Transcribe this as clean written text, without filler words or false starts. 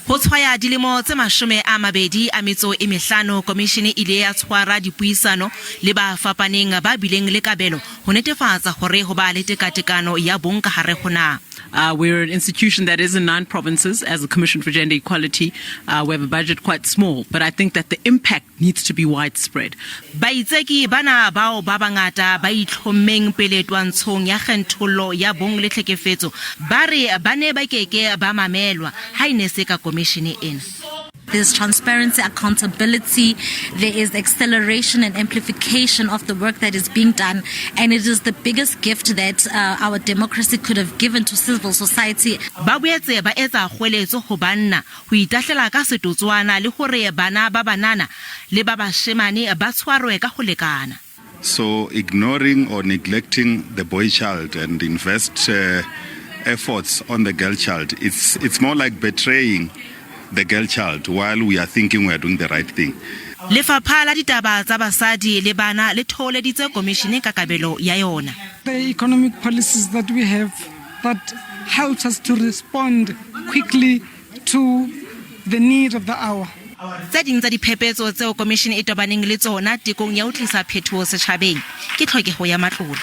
Ho tshwaya dilemo tse mashome a mabedi a metso e mehlano, Khomishene ile ya tshwara dipuisano le ba fapaneng ba bileng le kabelo ho netefatsa hore ho ba le tekano ya bong ka hare ho naha. We're an institution that is in 9 provinces as a Commission for Gender Equality. We have a budget quite small, but I think that the impact needs to be widespread. Baitseki bana bao ba bangata ba itlhommeng pele twantshong ya kgenthollo ya bong le tlhekefetso ba re ba ne ba keke ba mamelwa ha ine se ka Khomishene ena. There's transparency, accountability, there is acceleration and amplification of the work that is being done, and it is the biggest gift that our democracy could have given to civil society. Ba boetse ba etsa kgweletso ho banna ho itahlela ka setotswana le hore bana ba banana le ba bashemane ba tshwarwe ka ho lekana. So ignoring or neglecting the boy child and invest efforts on the girl child, it's more like betraying the girl child while we are thinking we are doing the right thing. Lefapha la Ditaba tsa basadi le bana le tholeditse Khomishene ka kabelo ya yona. The economic policies that we have that helps us to respond quickly to the need of the hour. Tse ding tsa diphephetso tseo Khomishene e tobaneng le tsona tekong ya ho tlisa phethoho setjhabeng ke tlhokeho ya matlole.